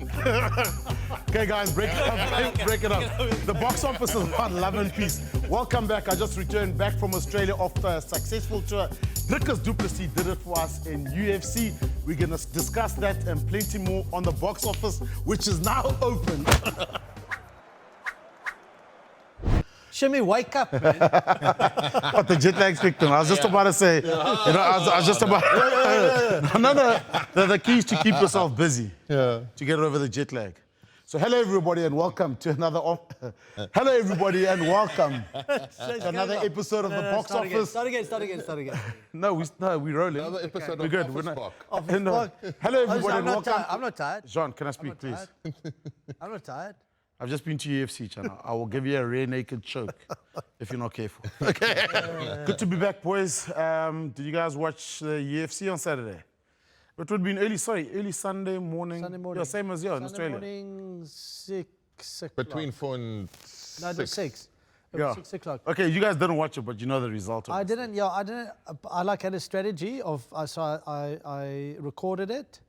Okay, guys, break it up. Break it up. The box office is about love and peace. Welcome back. I just returned back from Australia after a successful tour. Dricus did it for us in UFC. We're going to discuss that and plenty more on the box office, which is now open. Shimmy, wake up, man. But the jet lag's kicked in. I was just about to say, I was just about... No. The key is to keep yourself busy, to get over the jet lag. So hello, everybody, and welcome to another... Hello, everybody, and welcome to another episode of the Box Office. Start again. No, we're rolling. Another episode We're of good. Office We're not... Block. No. Hello, everybody, and welcome. I'm not tired. Jean, can I speak, please? I'm not tired. I've just been to UFC, channel. I will give you a rear naked choke if you're not careful. Okay. Good to be back, boys. Did you guys watch the UFC on Saturday? It would have been early Sunday morning. Sunday morning. Yeah, same as you in Australia. Sunday morning, 6 o'clock. Between 4 and 6. No, it was 6. It Yeah. was 6 o'clock. Okay, you guys didn't watch it, but you know the result of it. I didn't. I had a strategy of, so I recorded it.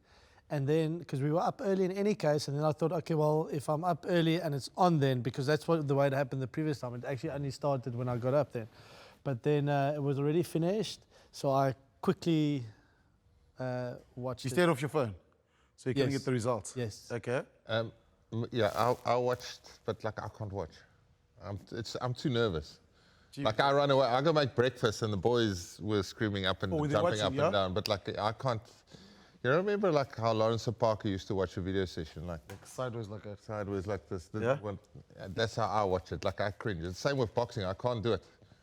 And then, because we were up early in any case, and then I thought, okay, well, if I'm up early and it's on then, because that's the way it happened the previous time. It actually only started when I got up then. But then it was already finished, so I quickly watched You it. stayed off your phone, so you couldn't Yes. get the results? Yes. Okay. Yeah, I watched, but like I can't watch. I'm too nervous. Gee. Like I run away. I go make breakfast, and the boys were screaming up and were they jumping watching, up yeah? and down. But like I can't. You remember like how Lawrence Parker used to watch a video session, like Sideways like that. sideways like this. Yeah? That's how I watch it. Like I cringe. It's the same with boxing. I can't do it.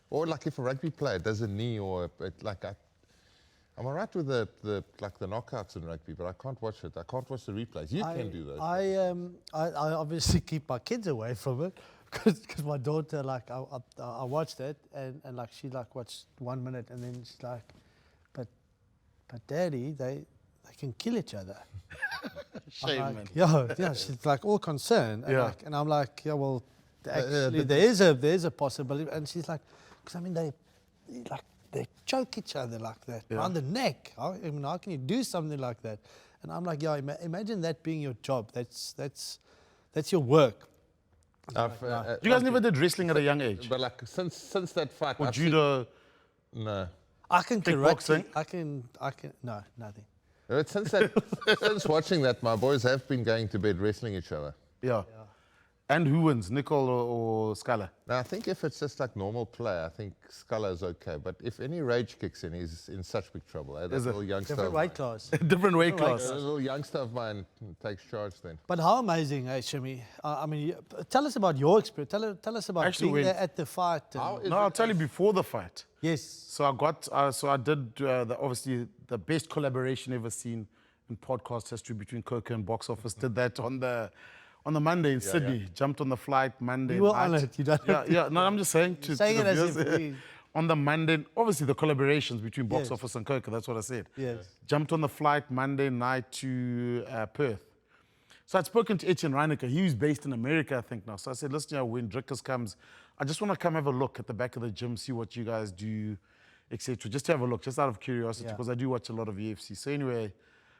Or like if a rugby player does a knee or I'm alright with the knockouts in rugby, but I can't watch it. I can't watch the replays. You can do those. I obviously keep my kids away from it because my daughter, like, I watched it and like she like watched 1 minute and then she's like, but Daddy, they can kill each other. Shame, Like, man. yeah, she's like all concerned. And, Yeah. and I'm like, yeah, well, actually, there's a possibility. And she's like, because I mean, they choke each other like that around the neck. I mean, how can you do something like that? And I'm like, yeah, imagine that being your job. That's your work. You guys never did wrestling at a young age? But like since that fight, Or I've judo? no. I can Kickboxing? karate. I can. No, nothing. But since watching that, my boys have been going to bed wrestling each other. Yeah. And who wins, Nicole or Scala? Now, I think if it's just like normal play, I think Scala is okay. But if any rage kicks in, he's in such big trouble. That little youngster. Different weight class. Different weight class. A little youngster of mine takes charge then. But how amazing, Shimi. I mean, tell us about your experience. Tell us about Actually, being there at the fight. and- No, I'll tell you before the fight. Yes. So I did obviously the best collaboration ever seen in podcast history between Coca and Boks Office. Did that on the Monday in Sydney. Jumped on the flight Monday You were night. on it. You don't. Yeah. No, I'm just saying to Saying the it as viewers, if we- on the Monday, obviously the collaborations between Boks Yes. Office and Coca. That's what I said. Yes. Jumped on the flight Monday night to Perth. So I'd spoken to Etienne Reinecker. He was based in America, I think now. So I said, listen, when Dricus comes, I just want to come have a look at the back of the gym, see what you guys do, etc. Just to have a look, just out of curiosity, because I do watch a lot of UFC. So anyway,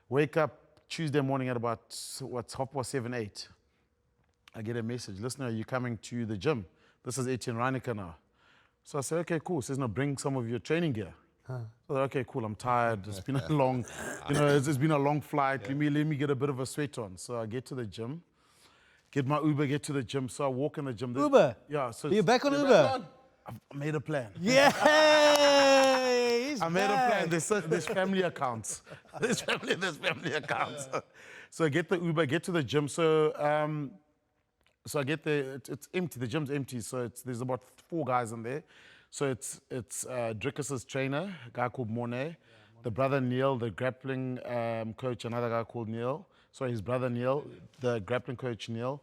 wake up Tuesday morning at about, 7:30, 8. I get a message, listen, are you coming to the gym? This is Etienne Reinecker now. So I said, okay, cool. Says, no, bring some of your training gear. So I said, okay, cool, I'm tired. It's been a long, it's been a long flight. Let me get a bit of a sweat on. So I get to the gym, get my Uber, get to the gym. So I walk in the gym. Uber? Yeah. So Are you back on Uber? I made a plan. Yeah. I made a plan. There's family accounts. There's family accounts. So I get the Uber, get to the gym. So I get there. It's empty. The gym's empty. So there's about 4 guys in there. So it's Dricus's trainer, a guy called Monet, the brother Neil, the grappling coach, another guy called Neil. Sorry, his brother Neil, the grappling coach Neil,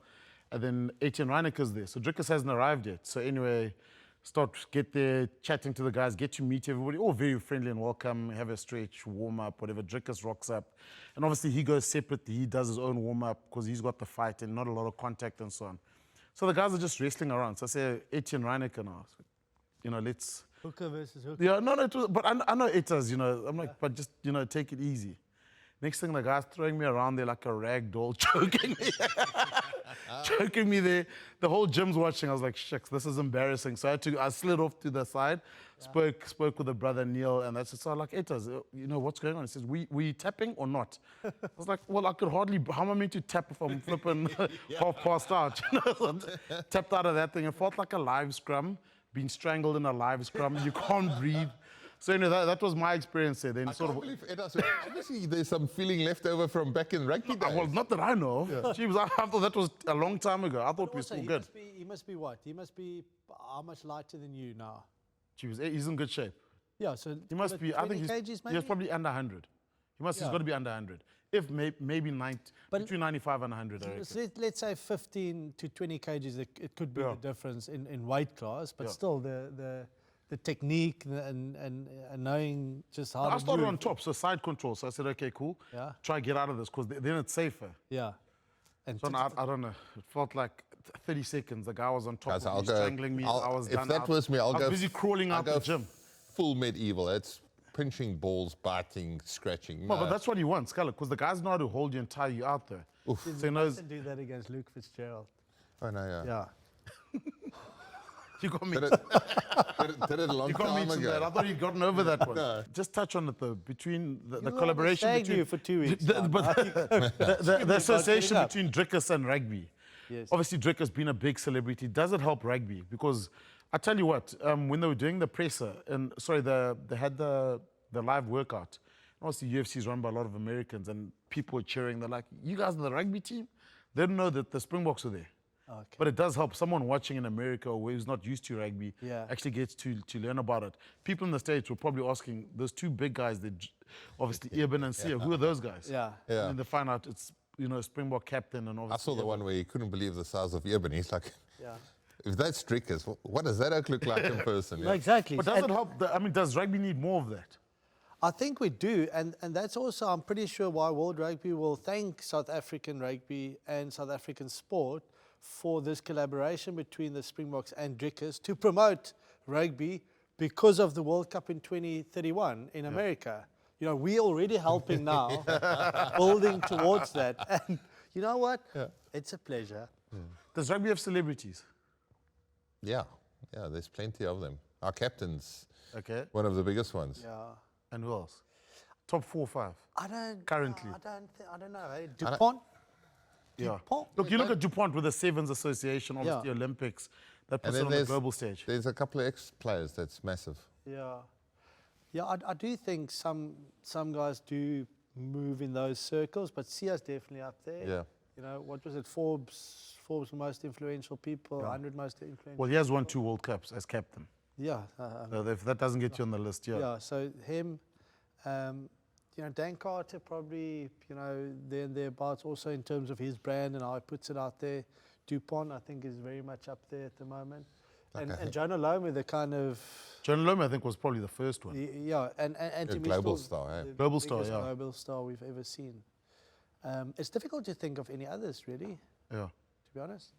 and then Etienne Reinecker's there. So Dricus hasn't arrived yet. So anyway, get there, chatting to the guys, get to meet everybody, all very friendly and welcome, have a stretch, warm up, whatever. Dricus rocks up. And obviously he goes separately, he does his own warm up because he's got the fight and not a lot of contact and so on. So the guys are just wrestling around. So I say, Etienne Reinecker now. Let's... Hooker versus hooker. Yeah, no, but I know Eta's, I'm like, but just, take it easy. Next thing, the guy's throwing me around there like a rag doll, choking me. Choking me there. The whole gym's watching. I was like, shucks, this is embarrassing. So I slid off to the side, spoke with the brother Neil, and that's so I was like, Etas, you know, what's going on? He says, we tapping or not? I was like, well, I could hardly, how am I meant to tap if I'm flipping half past out? You know, so I tapped out of that thing. It felt like a live scrum, being strangled in a live scrum. You can't breathe. So anyway, that was my experience there. Then I can't believe obviously there's some feeling left over from back in rugby days. well, not that I know of. Jeez, I thought that was a long time ago. I thought we were Also, still good. he must be what? He must be how much lighter than you now? He's in good shape. Yeah, so He must be, I think kgs maybe? he's probably under 100. He's got to be under 100. If maybe 90, between 95 and 100, I reckon. So let's say 15 to 20 kgs, it could be the difference in weight class, but still the technique and knowing just how I to started move. on top, so side control. So I said, okay, cool. Yeah. Try get out of this, because then it's safer. Yeah. And So I don't know. It felt like 30 seconds. The guy was on top Guys, of me, I'll go- strangling me. I was done. If that was me, I'll I go. was busy crawling I'll out go the gym. Full medieval. It's pinching balls, biting, scratching. Well, but that's what he wants, Scarlett, because the guys know how to hold you and tie you out there. So he knows. do that against Luke Fitzgerald. Oh, no, yeah. Yeah. You got me. Did it a long You got me time to that. ago. I thought you'd gotten over that one. No. Just touch on it though, between the You collaboration were between you for 2 weeks. the association up. between Dricus and rugby. Yes. Obviously, Dricus being a big celebrity, does it help rugby? Because I tell you what, when they were doing the presser, and sorry, they had the live workout. Obviously, UFC is run by a lot of Americans, and people were cheering. They're like, "You guys are the rugby team." They didn't know that the Springboks were there. Okay. But it does help. Someone watching in America or who's not used to rugby actually gets to learn about it. People in the States were probably asking, those two big guys, obviously Eben and Sia, who are those guys? Yeah. Yeah. And they find out it's, Springbok captain and I obviously. saw the one where he couldn't believe the size of Eben. He's like, Yeah. if that's Dricus, what does that look like in person? No, Yeah. exactly. But does it help? Does rugby need more of that? I think we do, and that's also, I'm pretty sure, why World Rugby will thank South African rugby and South African sport for this collaboration between the Springboks and Dricus to promote rugby because of the World Cup in 2031 in America. You know, we're already helping now, building towards that. And you know what? Yeah. It's a pleasure. Does rugby have celebrities? Yeah, there's plenty of them. Our captain's Okay. one of the biggest ones. Yeah. And who else? Top 4 or 5? I don't Currently. I don't know. Eh? DuPont? Yeah. DuPont? Look, you look at DuPont with the Sevens Association, obviously Olympics, that puts it on the global stage. There's a couple of ex-players that's massive. Yeah. Yeah, I do think some guys do move in those circles, but Sia's definitely up there. Yeah. You know, what was it? Forbes most influential people, 100 most influential. Well, he has won 2 World Cups as captain. Yeah. So if that doesn't get you on the list, Yeah, so him, Dan Carter probably, thereabouts also in terms of his brand and how he puts it out there. DuPont, I think, is very much up there at the moment. And Jonah Lomu, the kind of... John Loma, I think, was probably the first one. Yeah, and to me global still star, eh? the Global star, biggest yeah. global star we've ever seen. It's difficult to think of any others, really, Yeah, to be honest.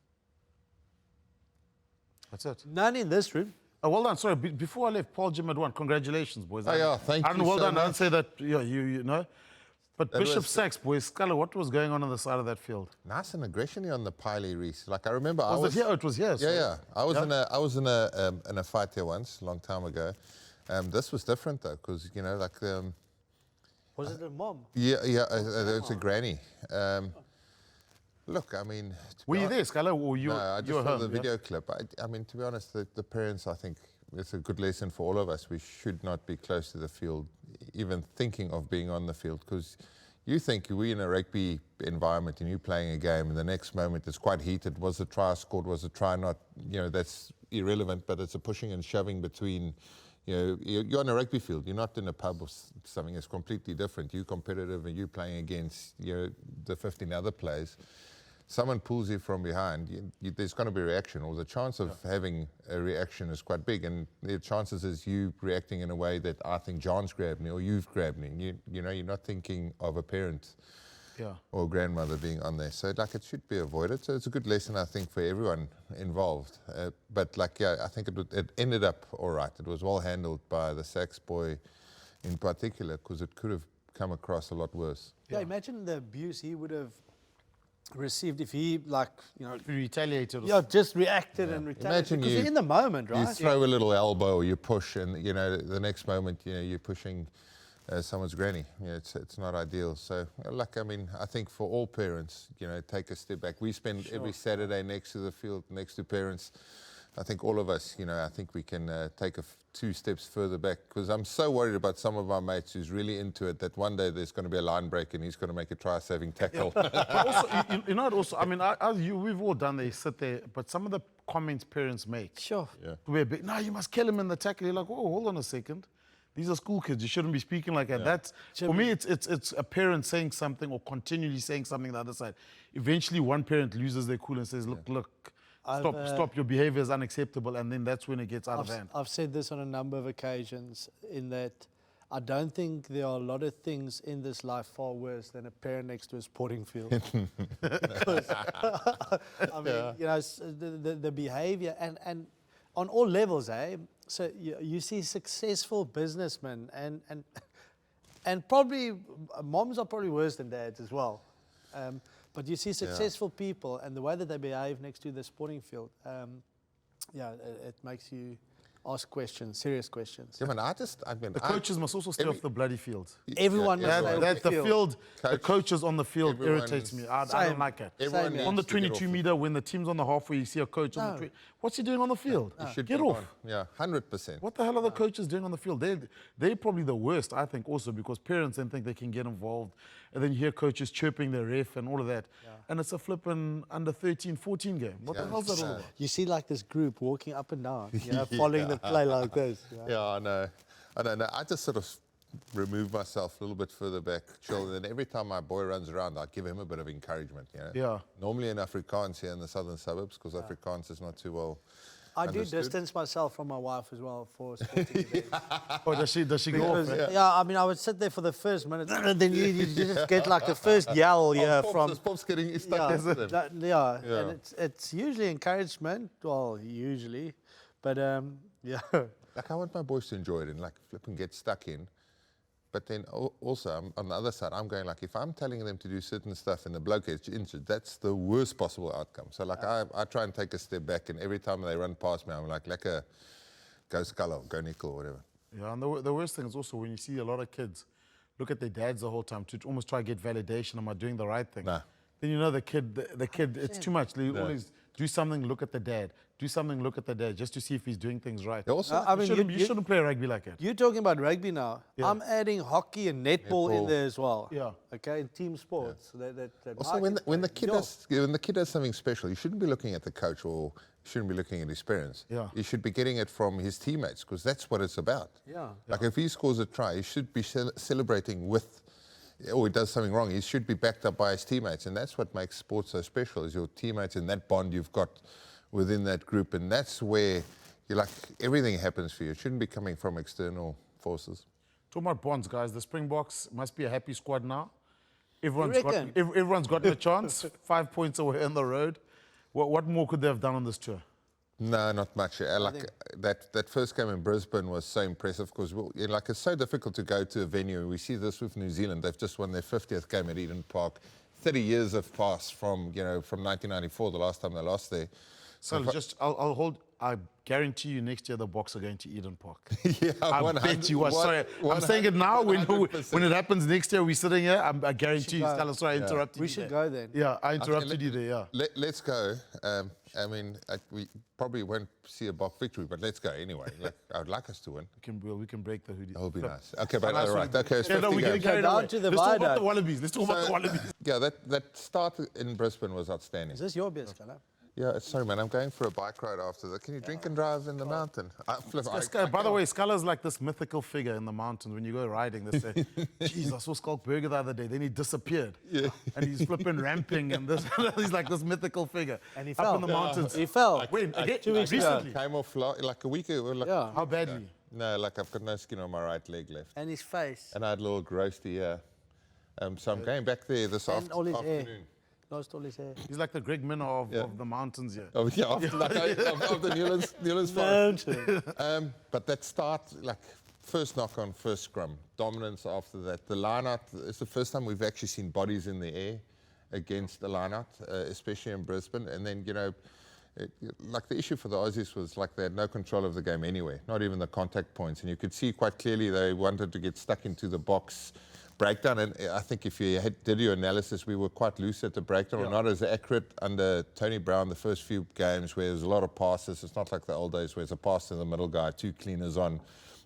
that's it. None in this room. Oh, well done. Sorry, before I left, Paul Jim had won. Congratulations, boys. Oh, yeah, thank you Well so done. I don't much. say that, you know. But That Bishop was- Sachs, boys, Sculler, what was going on the side of that field? Nice and aggression on the Piley Reese. Like I remember, I Was was it here? Oh, it was here. Yeah, sorry. yeah. I was in a fight here once, a long time ago. This was different though, because Was it a mom? it's a granny. Look, I mean, Were you there, Sculler, or you? No, I you just were saw home, the yeah? video clip. I mean, to be honest, the parents, I think it's a good lesson for all of us. We should not be close to the field, even thinking of being on the field, because you think we're in a rugby environment and you're playing a game, and the next moment it's quite heated. Was the try scored? Was the try not? That's irrelevant, but it's a pushing and shoving between. You're on a rugby field. You're not in a pub or something. It's completely different. You're competitive and you're playing against the 15 other players. Someone pulls you from behind, there's going to be a reaction, or the chance of having a reaction is quite big. And the chances is you reacting in a way that I think John's grabbed me or you've grabbed me. You're not thinking of a parent or grandmother being on there. So it should be avoided. So it's a good lesson, I think, for everyone involved. But I think it ended up all right. It was well handled by the Sachs boy in particular, because it could have come across a lot worse. Yeah, imagine the abuse he would have received if he, like, you know, Retaliated. Or yeah, just reacted and retaliated. Imagine Because you- you're in the moment, You right? throw a little elbow, or you push, and you know the next moment, you know, you're pushing someone's granny. You know, it's not ideal. So, like, I mean, I think for all parents, you know, take a step back. We spend every Saturday next to the field, next to parents. I think all of us, you know, I think we can take 2 steps further back, because I'm so worried about some of our mates who's really into it that one day there's going to be a line break and he's going to make a try-saving tackle. But also, you know, also, I mean, we've all done they sit there, but some of the comments parents make. Sure. We're big, no, you must kill him in the tackle. You're like, oh, hold on a second. These are school kids. You shouldn't be speaking like that. That's, for me, it's a parent saying something or continually saying something the other side. Eventually, one parent loses their cool and says, look, stop, your behavior is unacceptable, and then that's when it gets out of hand. I've said this on a number of occasions, in that I don't think there are a lot of things in this life far worse than a parent next to a sporting field. Because, I mean, you know, the behavior, and on all levels, eh? So you see successful businessmen, and probably moms are probably worse than dads as well. But you see successful people, and the way that they behave next to the sporting field, it makes you ask questions, serious questions. Yeah, man, The coaches must also stay off the bloody field. Everyone must stay off That's the field. The Coach, coaches on the field everyone's- irritates me. I Same. don't like it. Everyone Same, yeah. needs On the to get off 22 meter, when the team's on the halfway, you see a coach on the what's he doing on the field? You should Get be off. on. Yeah, 100%. What the hell are the coaches doing on the field? They're probably the worst, I think, also because parents then think they can get involved. And then you hear coaches chirping their ref and all of that. And it's a flipping under 13, 14 game. What the hell's that all about? You see like this group walking up and down, you know, following the play like this. Yeah, I know. I just sort of remove myself a little bit further back, chill. And every time my boy runs around, I give him a bit of encouragement, you know. Yeah. Normally in Afrikaans here in the southern suburbs, because Afrikaans is not too well I do understood. distance myself from my wife as well for sporting events. Oh, does she go off? Because, I mean, I would sit there for the first minute, and then you just get like the first yell from... Pop's getting stuck into them. Yeah, and it's usually encouragement, well, usually, but yeah. Like, I want my boys to enjoy it and like flip and get stuck in. But then also, on the other side, I'm going like, if I'm telling them to do certain stuff and the bloke gets injured, that's the worst possible outcome. So like, I try and take a step back, and every time they run past me, I'm like, lekker, go Sculler, go Nickel, or whatever. Yeah, and the worst thing is also when you see a lot of kids look at their dads the whole time to almost try to get validation, am I doing the right thing? Nah. Then you know the kid, it's too much. They always do something, look at the dad. Do something, look at the dad, just to see if he's doing things right. Also, I mean, you shouldn't play rugby like that. You're talking about rugby now. Yeah. I'm adding hockey and netball in there as well. Yeah. Okay, in team sports. So that also, when the kid does something special, you shouldn't be looking at the coach, or you shouldn't be looking at his parents. Yeah. You should be getting it from his teammates, because that's what it's about. Yeah. Like, if he scores a try, he should be celebrating with, or he does something wrong, he should be backed up by his teammates. And that's what makes sports so special, is your teammates and that bond you've got within that group. And that's where everything happens for you. It shouldn't be coming from external forces. Talking about bonds, guys, the Springboks must be a happy squad now. Everyone's gotten a chance. 5 points away on the road. What more could they have done on this tour? No, not much. That first game in Brisbane was so impressive, because it's so difficult to go to a venue. We see this with New Zealand. They've just won their 50th game at Eden Park. 30 years have passed from 1994, the last time they lost there. So I guarantee you next year the Boks are going to Eden Park. Yeah, I bet you are. Sorry, I'm saying it now. When it happens next year, we're sitting here. I guarantee you. Stella, sorry, I interrupted you. We should go then. Yeah, I interrupted you there. Yeah. Let's go. I mean, we probably won't see a Bok victory, but let's go anyway. I would like us to win. We can break the hoodie. That would be nice. Okay, but all right. Okay, it's 50 we're getting games. carried Down away. to the Let's talk about viaduct. the Wallabies. Let's talk about the Wallabies. Yeah, that start in Brisbane was outstanding. Is this your beer, Scala? Yeah, sorry, man. I'm going for a bike ride after that. Can you drink and drive in the mountain? By the way, Scala's like this mythical figure in the mountains. When you go riding, they say, "Geez, I saw Skalkberger the other day. Then he disappeared, and he's flipping ramping, and this. He's like this mythical figure And he up fell. in the mountains. He fell. When? Again? 2 weeks ago. Recently? Came off like a week ago. Yeah. How badly? No, I've got no skin on my right leg left. And his face. And I had a little roasty, so I'm going back there this And all his hair. afternoon. Lost all his hair. He's like the Greg Minner of the mountains here. Oh, yeah, of the Newlands Forest. But that start, first knock on, first scrum, dominance after that. The line-out, it's the first time we've actually seen bodies in the air against the line-out, especially in Brisbane. And then, like the issue for the Aussies was like they had no control of the game anyway, not even the contact points. And you could see quite clearly they wanted to get stuck into the box breakdown. And I think if you did your analysis, we were quite loose at the breakdown, or not as accurate under Tony Brown the first few games where there's a lot of passes. It's not like the old days where it's a pass to the middle guy, 2 cleaners on.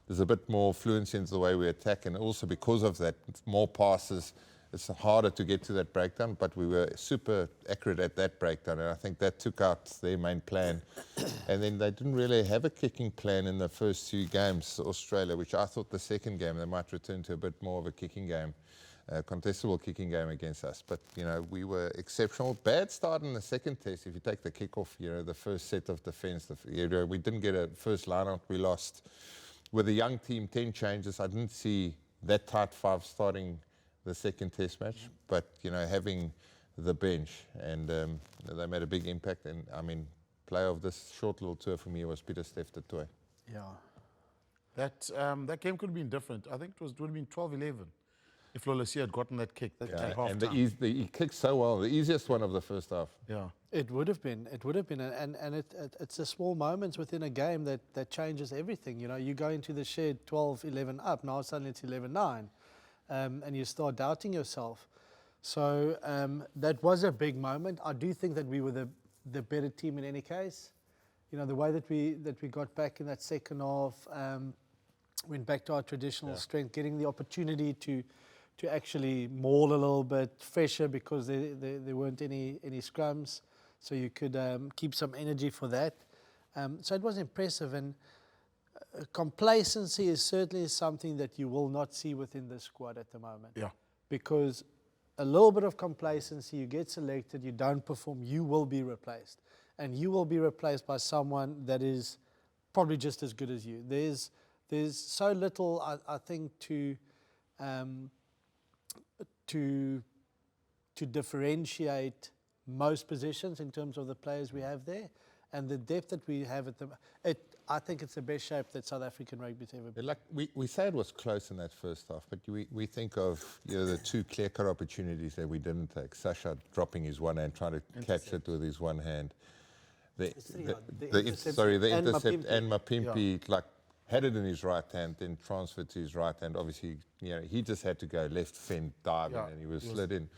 There's a bit more fluency into the way we attack, and also because of that, more passes, it's harder to get to that breakdown, but we were super accurate at that breakdown, and I think that took out their main plan. And then they didn't really have a kicking plan in the first 2 games, Australia, which I thought the second game they might return to a bit more of a kicking game, contestable kicking game against us. But, we were exceptional. Bad start in the second test. If you take the kickoff, the first set of defence, we didn't get a first line-out. We lost. With a young team, 10 changes. I didn't see that tight 5 starting the second test match, but having the bench, and they made a big impact. And I mean, player of this short little tour for me was Peter Steph du Toit. Yeah. That game could have been different. I think it would have been 12-11 if Lolesi had gotten that kick. And he kicked so well, the easiest one of the first half. Yeah. It would have been, and it's the small moments within a game that changes everything. You go into the shed 12-11 up, now suddenly it's 11-9. And you start doubting yourself. So that was a big moment. I do think that we were the better team in any case. The way that we got back in that second half, went back to our traditional strength, getting the opportunity to actually maul a little bit fresher because there weren't any scrums, so you could keep some energy for that. So it was impressive, and complacency is certainly something that you will not see within the squad at the moment. Yeah. Because a little bit of complacency, you get selected, you don't perform, you will be replaced. And you will be replaced by someone that is probably just as good as you. There's so little, I think, to differentiate most positions in terms of the players we have there. And the depth that we have I think it's the best shape that South African rugby's ever been. Like we say it was close in that first half, but we think of the 2 clear-cut opportunities that we didn't take. Sasha dropping his one hand, trying to catch it with his one hand. The intercept and Mapimpi had it in his right hand, then transferred to his right hand. Obviously, he just had to go left fend diving, and he was slid in.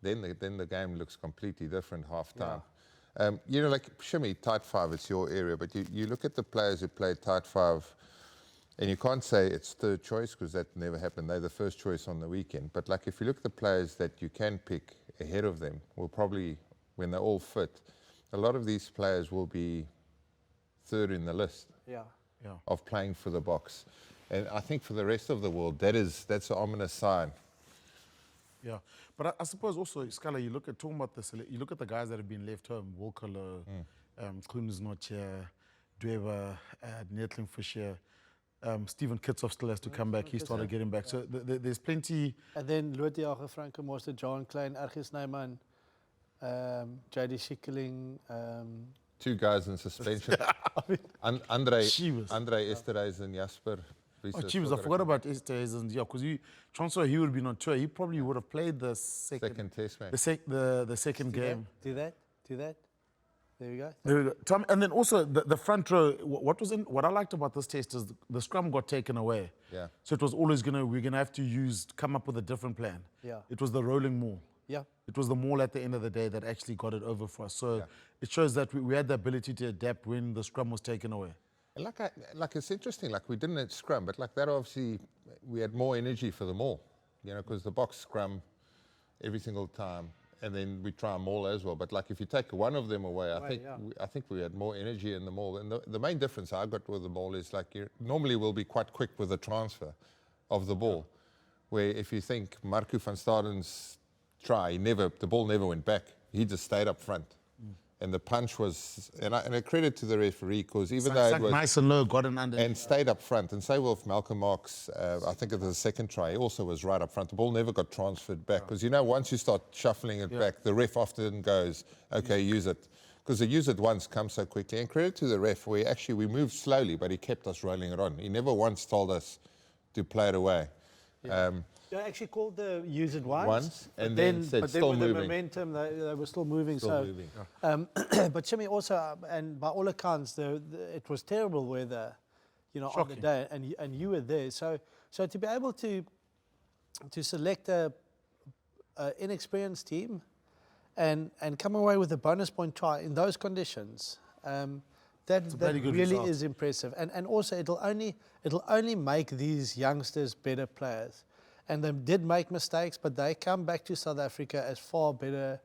Then the game looks completely different half time. Like Shimmy, tight 5, it's your area, but you look at the players who played tight 5, and you can't say it's third choice because that never happened. They're the first choice on the weekend. But like if you look at the players that you can pick ahead of them, will probably, when they're all fit, a lot of these players will be third in the list of playing for the Boks. And I think for the rest of the world, that's an ominous sign. Yeah, but I suppose also, Scala, you look at the guys that have been left home. Walker, Kuhn is not here, Dweber, Nettling Fisher, Stephen Kitsoff still has to come back. He started getting back. So there's plenty. And then Lotiaga, Franke Moster, John Klein, Argis Neyman, JD Schikkeling. 2 guys in suspension. Andre Esterhuis and Jasper. I forgot about Esterhuis, because transfer, he would have been on tour. He probably would have played the second test match. The second game. Do that. There we go. Tom, and then also the front row. What I liked about this test is the scrum got taken away. Yeah. So it was always we're gonna have to come up with a different plan. Yeah. It was the rolling maul. Yeah. It was the maul at the end of the day that actually got it over for us. So it shows that we had the ability to adapt when the scrum was taken away. Like it's interesting, like we didn't scrum, but like that obviously we had more energy for the maul, because the Boks scrum every single time, and then we try and maul as well. But like if you take one of them away, I think we had more energy in the maul. And the main difference I got with the maul is like normally we'll be quite quick with the transfer of the ball, where if you think Marco van Staden's try, the ball never went back. He just stayed up front. And the punch was, and a credit to the referee, because even though it was nice and low, got an under, and stayed up front. And say with Malcolm Marx, I think it was the second try, he also was right up front. The ball never got transferred back, because once you start shuffling it back, the ref often goes, okay, use it, because the use it once comes so quickly. And credit to the ref, we moved slowly, but he kept us rolling it on. He never once told us, to play it away. They actually called the use it once, and then said but still then with moving. the momentum, they were still moving. Still moving. But Jimmy also, and by all accounts, it was terrible weather, on the day, and you were there. So to be able to select a inexperienced team and come away with a bonus point try in those conditions, that really result. is impressive. And also it'll only make these youngsters better players. And they did make mistakes, but they come back to South Africa as far better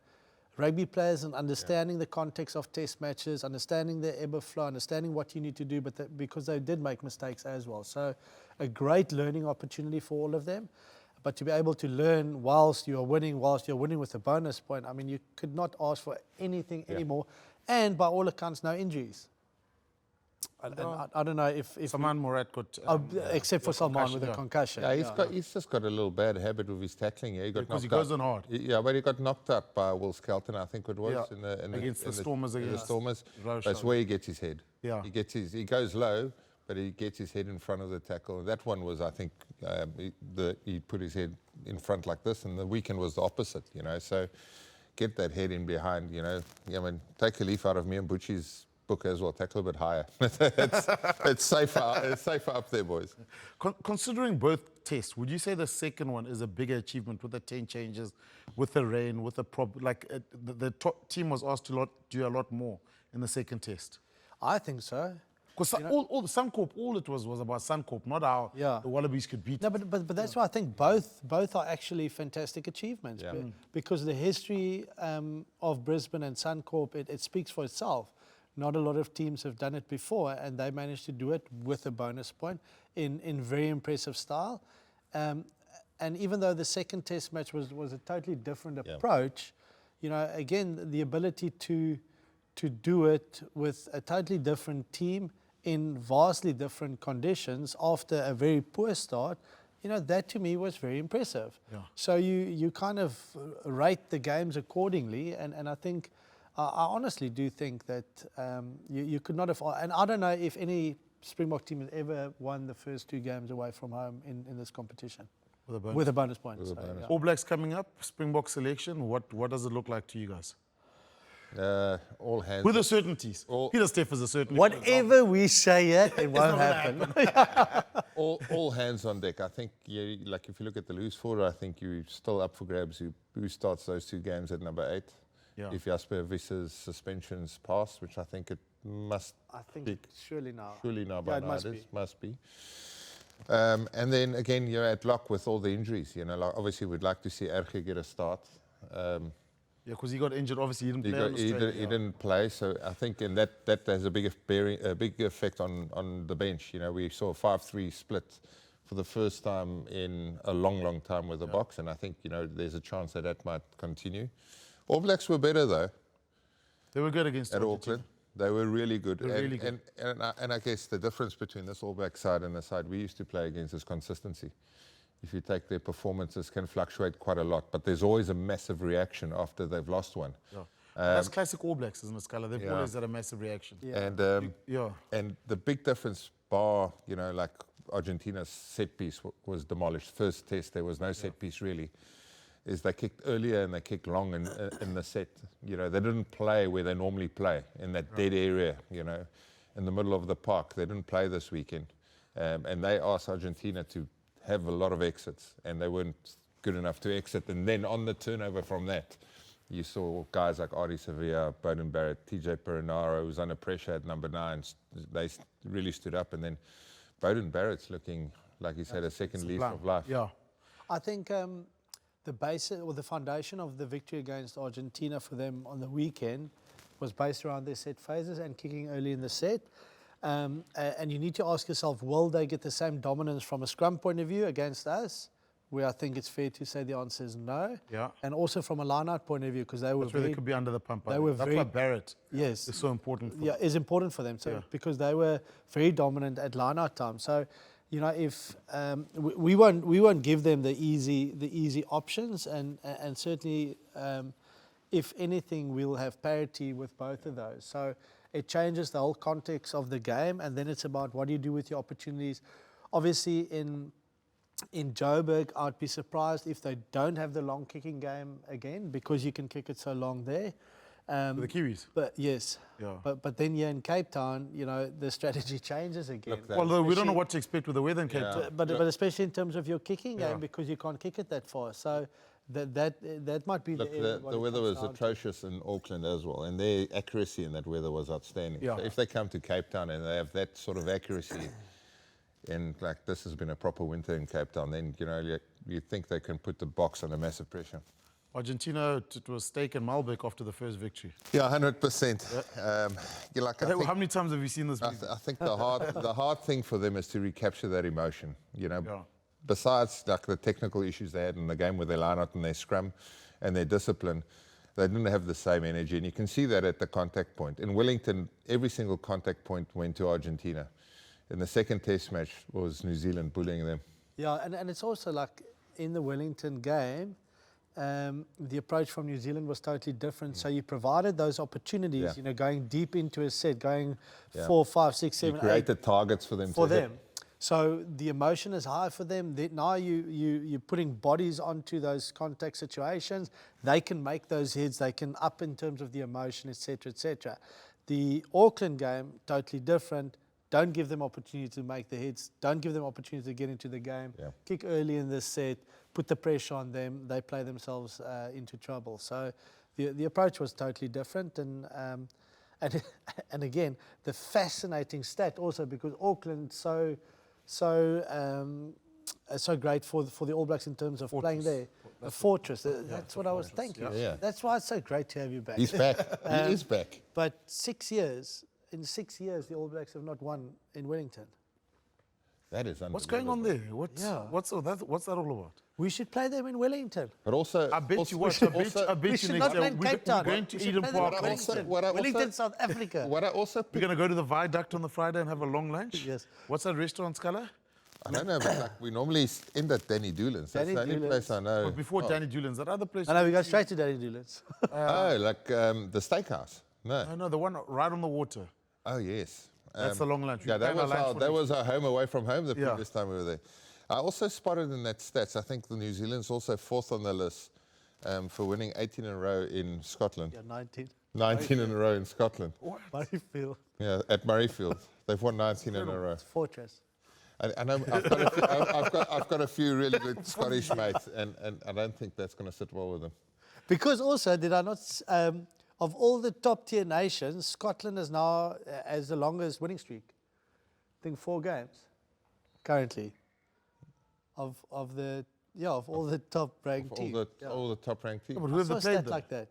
rugby players and understanding the context of test matches, understanding the ebb and flow, understanding what you need to do, but because they did make mistakes as well. So a great learning opportunity for all of them. But to be able to learn whilst you're winning with a bonus point, I mean, you could not ask for anything anymore. And by all accounts, no injuries. And I don't know if Salman Morat got... except for Salman with a concussion. Yeah, he's just got a little bad habit with his tackling. Yeah, because he goes on hard. Yeah, but he got knocked up by Will Skelton, I think it was. Against the Stormers. The Stormers. That's where he gets his head. Yeah. He goes low, but he gets his head in front of the tackle. That one was, I think, he put his head in front like this, and the weekend was the opposite, So get that head in behind, I mean, take a leaf out of me and Butchie's book as well, tackle a bit higher. it's safer up there, boys. Considering both tests, would you say the second one is a bigger achievement with the 10 changes, with the rain, with the the top team was asked to do a lot more in the second test? I think so. Because all the Suncorp, all it was about Suncorp, not how the Wallabies could beat. No, but that's why I think both are actually fantastic achievements. Because the history of Brisbane and Suncorp, it speaks for itself. Not a lot of teams have done it before, and they managed to do it with a bonus point in very impressive style. And even though the second test match was a totally different approach, again, the ability to do it with a totally different team in vastly different conditions after a very poor start, that to me was very impressive. Yeah. So you kind of rate the games accordingly, and I think, I honestly do think that you could not have, and I don't know if any Springbok team has ever won the first 2 games away from home in this competition. With a bonus point. All Blacks coming up, Springbok selection, what does it look like to you guys? All hands. With the certainties. Peter Steff is a certainty. Whatever we say it won't happen. all hands on deck. I think, like if you look at the loose forward, I think you're still up for grabs who starts those 2 games at number 8. Yeah. If Jasper Visser's suspensions pass, which I think it must be. Surely now. By now it must be. And then again, you're at lock with all the injuries. Obviously we'd like to see Erge get a start. Because he got injured. Obviously he didn't play. He didn't play, so I think that has a big effect on the bench. We saw a 5-3 split for the first time in a long time with the Boks, and I think there's a chance that might continue. All Blacks were better though. They were good against Auckland. They were really good. Really good. And I guess the difference between this All Black side and the side we used to play against is consistency. If you take their performances, can fluctuate quite a lot, but there's always a massive reaction after they've lost one. Yeah. That's classic All Blacks, isn't it, Scala? They've always had a massive reaction. Yeah. And the big difference, bar like Argentina's set piece was demolished. First test, there was no set piece really. Is they kicked earlier and they kicked long in the set. They didn't play where they normally play, in that dead area, in the middle of the park. They didn't play this weekend. And they asked Argentina to have a lot of exits, and they weren't good enough to exit. And then on the turnover from that, you saw guys like Ari Sevilla, Bowden Barrett, TJ Perinaro, who was under pressure at number 9. They really stood up. And then Bowden Barrett's looking like he's had a second lease of life. Yeah. I think the basis or the foundation of the victory against Argentina for them on the weekend was based around their set phases and kicking early in the set. And you need to ask yourself, will they get the same dominance from a scrum point of view against us? Where I think it's fair to say the answer is no. Yeah. And also from a line-out point of view, because they were That's where they could be under the pump. That's why Barrett is so important. Is important for them. So because they were very dominant at line-out time. So if we won't give them the easy options, and certainly if anything, we'll have parity with both of those. So it changes the whole context of the game, and then it's about what do you do with your opportunities. Obviously, in in Joburg, I'd be surprised if they don't have the long kicking game again, because you can kick it so long there. The Kiwis. But yes, Yeah. but then here in Cape Town, you know, the strategy changes again. Look, Although we don't know Especially- what to expect with the weather in Cape Town. But especially in terms of your kicking Yeah. game, because you can't kick it that far. So that might be Look, the area the what it weather comes was down to. atrocious in Auckland as well, and their accuracy in that weather was outstanding. Yeah. So if they come to Cape Town and they have that sort of accuracy, and like this has been a proper winter in Cape Town, then you think they can put the Boks under massive pressure. Argentina, it was steak and Malbec after the first victory. Yeah, 100%. How many times have you seen this video? I think the hard thing for them is to recapture that emotion. Yeah. Besides like the technical issues they had in the game with their line out and their scrum and their discipline, they didn't have the same energy, and you can see that at the contact point. In Wellington, every single contact point went to Argentina. In the second test match was New Zealand bullying them. Yeah, and it's also like in the Wellington game, the approach from New Zealand was totally different. So you provided those opportunities, Yeah. you know, going deep into a set, going Yeah. 4, 5, 6, You 7, 8 created targets for them for to hit. them. So the emotion is high for them. Now you're putting bodies onto those contact situations. They can make those heads. They can up in terms of the emotion, etc., etc. The Auckland game, totally different. Don't give them opportunity to make the hits. Don't give them opportunity to get into the game. Yeah. Kick early in the set. Put the pressure on them. They play themselves into trouble. So the approach was totally different. And again, the fascinating stat also, because Auckland so great for the All Blacks in terms of playing there. A fortress. That's what I was thinking. Yeah. That's why it's so great to have you back. He's back. He is back. But 6 years. In 6 years, the All Blacks have not won in Wellington. That is unbelievable. What's going on there? What's that all about? We should play them in Wellington. But also, I bet also, you what. I bet We you should next not year play in Cape Town. we're going to We should Eden play them in Park. Wellington. What I also- Wellington, South Africa. what I also We're picked, going to go to the Viaduct on the Friday and have a long lunch? Yes. What's that restaurant, Scala? I don't know, but like we normally end at Danny Doolan's. That's Danny the only Doolan's. place I know. But before Danny Doolan's, that other place? I know, we go straight to Danny Doolan's. The steakhouse. No. No, the one right on the water. Oh, yes. That's the long lunch. We Yeah, plan our lunch for that next was our home away from home the Yeah. previous time we were there. I also spotted in that stats, I think the New Zealand's also fourth on the list for winning 18 in a row in Scotland. Yeah, 19. 19 in a row in Scotland. Murrayfield. Yeah, at Murrayfield. They've won 19 in a row. Fortress. And I've got a few really good Scottish mates, and I don't think that's going to sit well with them. Because also, did I not... of all the top-tier nations, Scotland is now has the longest winning streak. I think 4 games currently. Of all the top-ranked teams. All the top-ranked teams. But who have So they a played stat though? like that.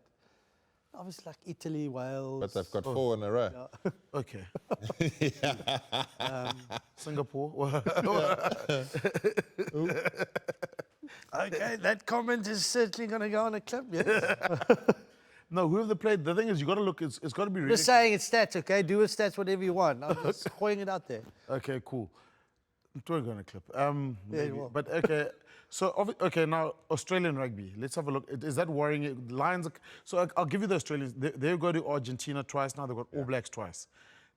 Obviously, like Italy, Wales. But they've got 4 in a row. Okay. Singapore. Okay, that comment is certainly going to go on a clip. Yes. No, who have they played? The thing is, you got to look. It's got to be really. Just saying it's stats, okay? Do with stats whatever you want. I'm just throwing it out there. Okay, cool. We're going to clip. you will. But okay. So now Australian rugby. Let's have a look. Is that worrying you? Lions. So I'll give you the Australians. They go to Argentina twice now. They've got All Blacks twice.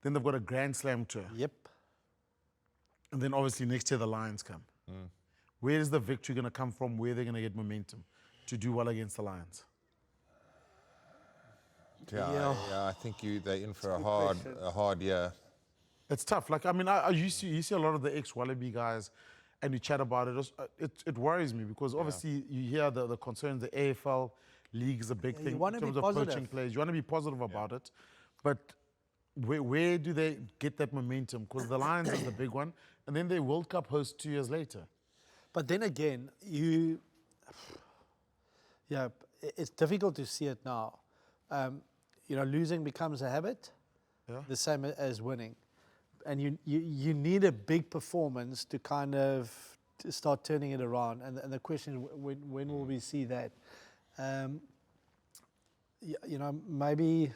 Then they've got a Grand Slam tour. Yep. And then obviously next year the Lions come. Where is the victory going to come from? Where they're going to get momentum to do well against the Lions? Yeah, I think they're in for a hard year. It's tough. Like, I mean, you see a lot of the ex-Wallaby guys, and you chat about it. It worries me because obviously you hear the concerns. The AFL league is a big thing in wanna be terms of positive. poaching players. You want to be positive about it, but where do they get that momentum? Because the Lions is the big one, and then they World Cup host 2 years later. But then again, it's difficult to see it now. Losing becomes a habit, the same as winning. And you need a big performance to kind of to start turning it around. And the question is, when will we see that? Maybe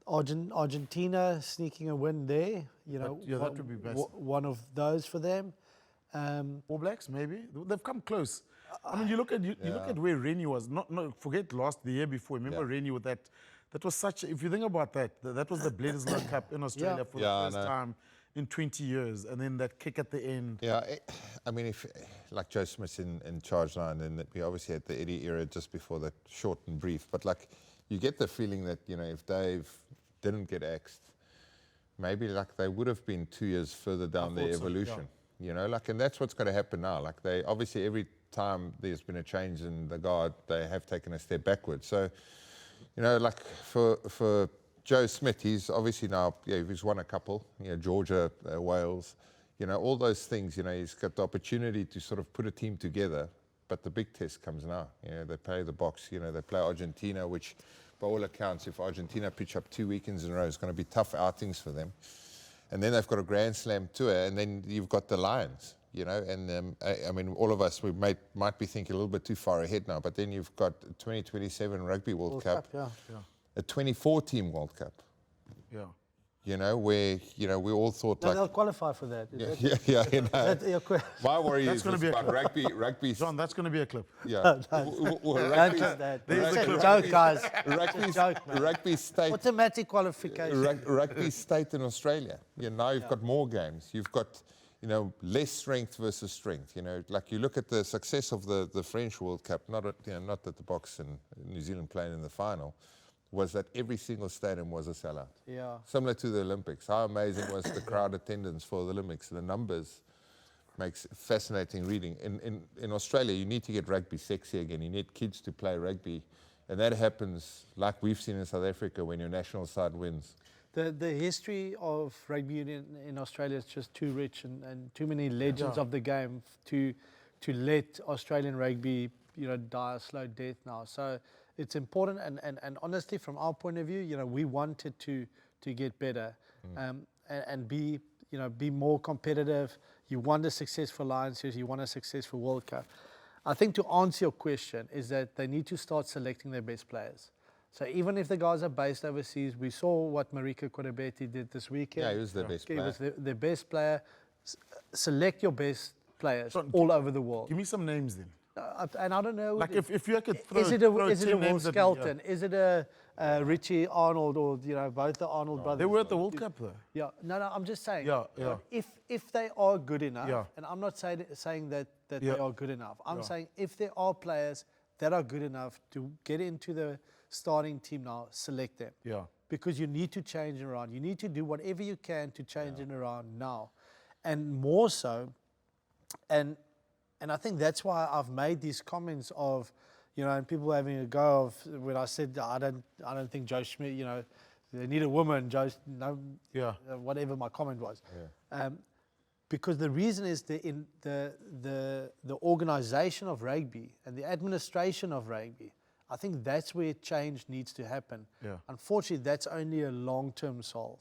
Argentina sneaking a win there. That would be best. One of those for them. All Blacks, maybe they've come close. I mean, you look at where Rennie was. Forget the year before. Remember Rennie with that. That was such. If you think about that, that was the Bledisloe Cup in Australia for the first time in 20 years, and then that kick at the end. Yeah, I mean, if like Joe Smith's in charge now, and then we obviously had the Eddie era just before that, short and brief. But like, you get the feeling that, you know, if Dave didn't get axed, maybe like they would have been 2 years further down their evolution. You know, like, and that's what's going to happen now. Like, they obviously every time there's been a change in the guard, they have taken a step backwards. So, you know, like for Joe Smith, he's obviously now, he's won a couple, you know, Georgia, Wales, you know, all those things, you know, he's got the opportunity to sort of put a team together, but the big test comes now. You know, they play the Boks, you know, they play Argentina, which by all accounts, if Argentina pitch up 2 weekends in a row, it's going to be tough outings for them. And then they've got a Grand Slam tour, and then you've got the Lions, you know, and I mean, all of us, we might be thinking a little bit too far ahead now, but then you've got 2027 Rugby World Cup. A 24-team World Cup. Yeah. You know, where, you know, we all thought No, they'll qualify for that. You know. My worry That's is gonna be a about rugby. John, that's going to be a clip. Yeah. Don't do that. It's a joke, guys. It's a joke, man. Rugby state. Automatic qualification. Rugby state in Australia. You know, now you've got more games. You've got, you know, less strength versus strength. You know, like you look at the success of the French World Cup, not that the Boks and New Zealand playing in the final, was that every single stadium was a sellout. Yeah. Similar to the Olympics. How amazing was the crowd attendance for the Olympics? The numbers makes fascinating reading. In Australia, you need to get rugby sexy again. You need kids to play rugby. And that happens, like we've seen in South Africa, when your national side wins. The history of rugby union in Australia is just too rich and too many legends of the game to let Australian rugby, you know, die a slow death now. So it's important, and honestly, from our point of view, you know, we wanted to get better, and be, you know, be more competitive. You want a successful Lions Series, you want a successful World Cup. I think to answer your question is that they need to start selecting their best players. So even if the guys are based overseas, we saw what Marika Korobeti did this weekend. Yeah, he was their best player. He was their best player. Select your best players all over the world. Give me some names then. And I don't know. Like if you could throw, is it a throw Will 10 names at me, Skelton? Is it a Richie Arnold, or, you know, both the Arnold brothers? They were at the World Cup though. Yeah. No, I'm just saying. Yeah. If they are good enough, and I'm not saying that they are good enough. I'm saying if there are players that are good enough to get into the starting team now, select them. Yeah. Because you need to change it around. You need to do whatever you can to change it around now, and more so, and I think that's why I've made these comments of, you know, and people having a go of when I said I don't think Joe Schmidt, you know, they need a woman, whatever my comment was. Yeah. Because the reason is the organisation of rugby and the administration of rugby. I think that's where change needs to happen. Yeah. Unfortunately, that's only a long-term solve.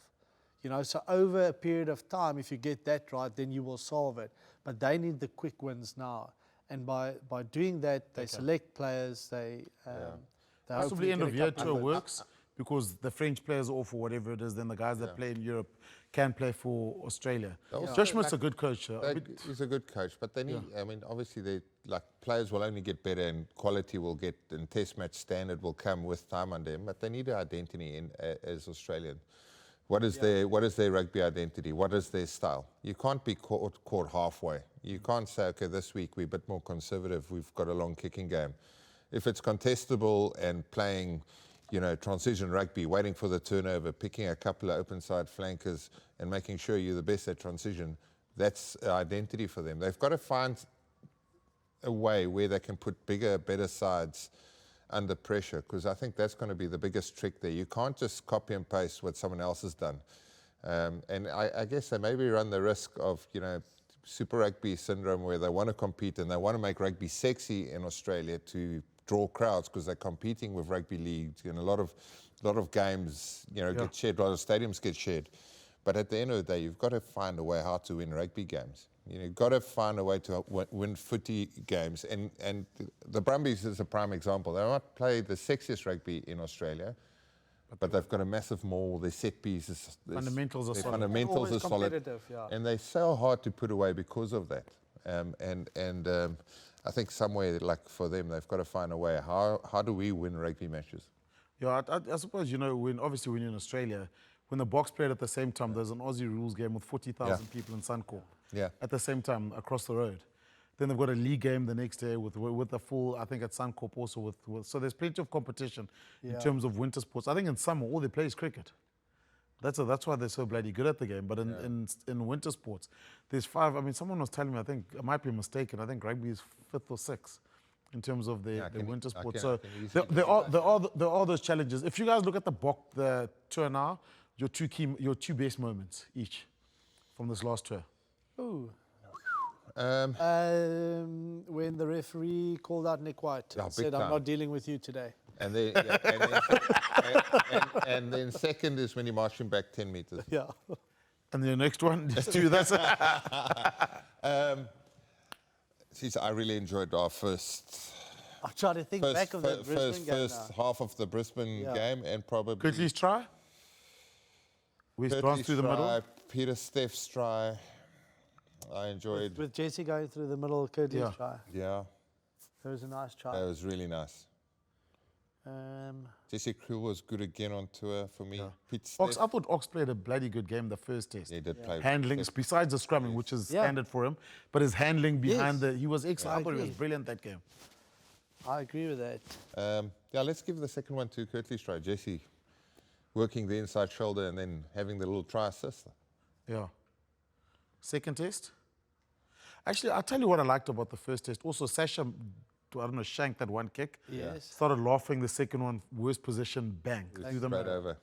You know, so over a period of time, if you get that right, then you will solve it. But they need the quick wins now. And by doing that, they select players, they possibly end of year tour works, because the French players are off for whatever it is, then the guys that play in Europe can play for Australia. Josh Schmidt's a good coach. He's a good coach, but they need, I mean, obviously players will only get better, and quality will get, and test match standard will come with time on them, but they need an identity as Australian. What is their rugby identity? What is their style? You can't be caught halfway. You can't say, okay, this week we're a bit more conservative, we've got a long kicking game. If it's contestable and playing, you know, transition rugby, waiting for the turnover, picking a couple of open side flankers and making sure you're the best at transition, that's identity for them. They've got to find a way where they can put bigger, better sides under pressure, because I think that's going to be the biggest trick there. You can't just copy and paste what someone else has done. And I guess they maybe run the risk of, you know, Super Rugby syndrome, where they want to compete and they want to make rugby sexy in Australia to draw crowds, because they're competing with rugby leagues, and a lot of games, you know, get shared, a lot of stadiums get shared. But at the end of the day, you've got to find a way how to win rugby games. You know, you've got to find a way to win footy games. And the Brumbies is a prime example. They might play the sexiest rugby in Australia, but they've got a massive maul. Their set pieces, fundamentals are solid. Fundamentals are solid. And they're so hard to put away because of that. I think somewhere, like for them, they've got to find a way. How do we win rugby matches? Yeah, I suppose, you know, when you're in Australia, when the Boks played at the same time, there's an Aussie rules game with 40,000 people in Suncorp. Yeah. At the same time, across the road. Then they've got a league game the next day with the full, I think at Suncorp also so there's plenty of competition in terms of winter sports. I think in summer, all they play is cricket. That's why they're so bloody good at the game. But in winter sports, there's 5. I mean, someone was telling me, I think I might be mistaken, I think rugby is 5th or 6th in terms of the winter sports. So there are those challenges. If you guys look at the tour now, your two best moments each from this last tour. Ooh. When the referee called out Nick White and said, I'm not dealing with you today. And then, and then second is when you march him back 10 meters. Yeah. And the next one, just do that. I really enjoyed our first. I'm trying to think back of that Brisbane game first half of the Brisbane game, and probably. Quickly try. We danced through the middle. Peter Steff's try. I enjoyed. With Jesse going through the middle, Curtly's try. Yeah. That was a nice try. That was really nice. Jesse Kriel was good again on tour for me. I thought Ox played a bloody good game the first test. He did play. Handling, besides the scrumming, which is standard for him, but his handling behind he was excellent. I thought he was brilliant that game. I agree with that. Let's give the second one to Curtly's try. Jesse working the inside shoulder and then having the little try assist. Yeah. Second test? Actually, I'll tell you what I liked about the first test. Also, Sasha, shanked that one kick. Yes. Started laughing. The second one, worst position, bang. Straight over.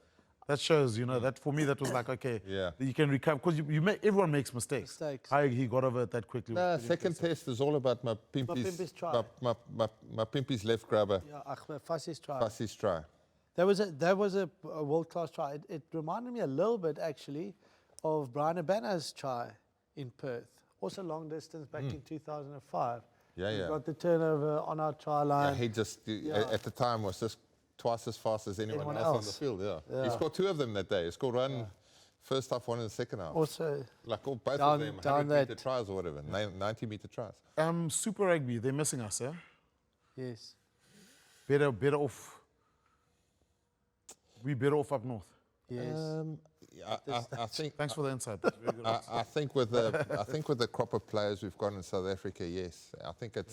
That shows, that for me, that was like, okay, you can recover. Because everyone makes mistakes. How he got over it that quickly. Second test is all about my Pimpy's try. My Pimpy's left grabber. Yeah, Fassi's try. Fassi's try. That was a world-class try. It reminded me a little bit, actually, of Brian Abana's try in Perth. Also long distance back in 2005. Yeah. We got the turnover on our try line. Yeah, he just, at the time, was just twice as fast as anyone else on the field. Yeah. He scored 2 of them that day. He scored one first half, one in the second half. Also, both of them, 100-meter tries or whatever, 90-meter tries. Super Rugby, they're missing us, yeah? Yes. Better off. We better off up north. Yes. I think. Thanks for the insight. That's very good. I think with the crop of players we've got in South Africa, yes, I think it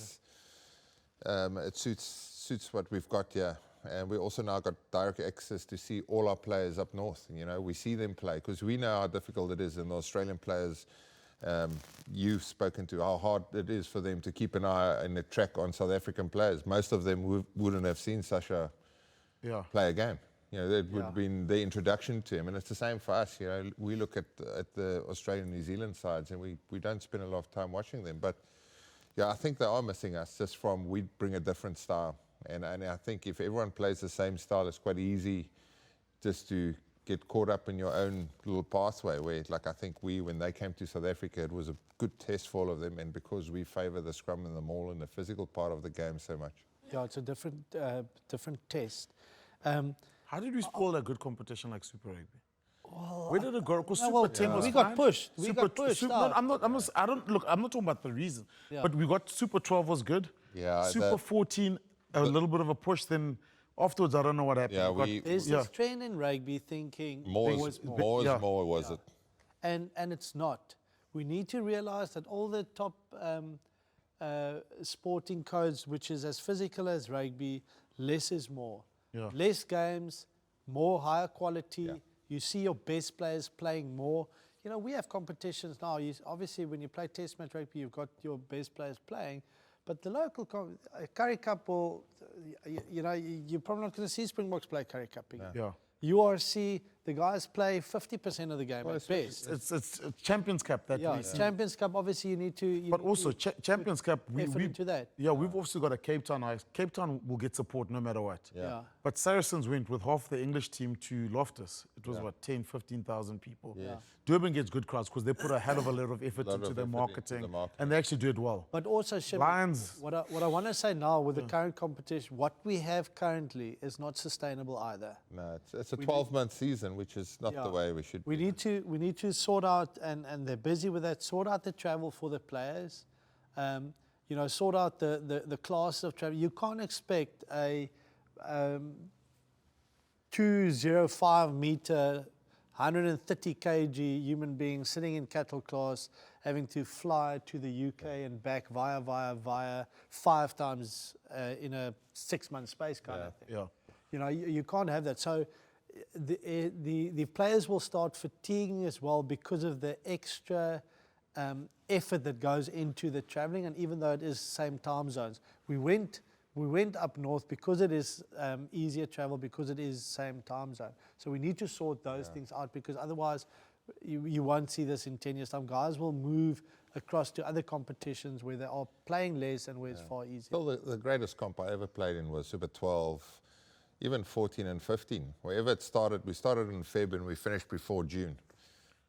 suits what we've got here, and we also now got direct access to see all our players up north. We see them play because we know how difficult it is, and the Australian players. You've spoken to how hard it is for them to keep an eye and a track on South African players. Most of them wouldn't have seen Sasha play a game. That would have been the introduction to him. And it's the same for us. We look at the Australian, New Zealand sides and we don't spend a lot of time watching them. But, I think they are missing us just from we bring a different style. And I think if everyone plays the same style, it's quite easy just to get caught up in your own little pathway where, I think when they came to South Africa, it was a good test for all of them. And because we favour the scrum and the maul and the physical part of the game so much. Yeah, it's a different test. How did we spoil a good competition like Super Rugby? Where did it go? Because Super 10 was we got fine. pushed. We got pushed. I'm not talking about the reason. Yeah. But we got Super 12 was good. Yeah. Super 14, a little bit of a push. Then afterwards, I don't know what happened. Yeah, there's this trend in rugby thinking more is more, was it? And it's not. We need to realize that all the top sporting codes, which is as physical as rugby, less is more. Yeah. Less games, more higher quality. Yeah. You see your best players playing more. We have competitions now. Obviously, when you play Test match rugby, you've got your best players playing. But the local Curry Cup will, you're probably not going to see Springboks play Curry Cup again. Yeah. URC, the guys play 50% of the game at best. It's Champions Cup that we see. Champions Cup, obviously you need to... But also, Champions Cup, into that. Yeah, we've also got a Cape Town. Cape Town will get support no matter what. Yeah. But Saracens went with half the English team to Loftus. It was, 10, 15,000 people. Yeah. Durban gets good crowds because they put a hell of a lot of effort into their marketing. And they actually do it well. But also, Lions. What I want to say now with the current competition, what we have currently is not sustainable either. No, it's a 12-month season, which is not the way we should. We need to sort out, and they're busy with that. Sort out the travel for the players. Sort out the class of travel. You can't expect a 205 meter 130 kg human being sitting in cattle class, having to fly to the UK and back via 5 times in a 6-month space kind of thing. Yeah. You know, you can't have that. So the players will start fatiguing as well because of the extra effort that goes into the traveling. And even though it is same time zones, we went up north because it is easier travel, because it is same time zone. So we need to sort those things out, because otherwise you won't see this in 10 years' time. Guys will move across to other competitions where they are playing less and where it's far easier. Well, the greatest comp I ever played in was Super 12, even 14 and 15. Wherever it started, we started in Feb and we finished before June.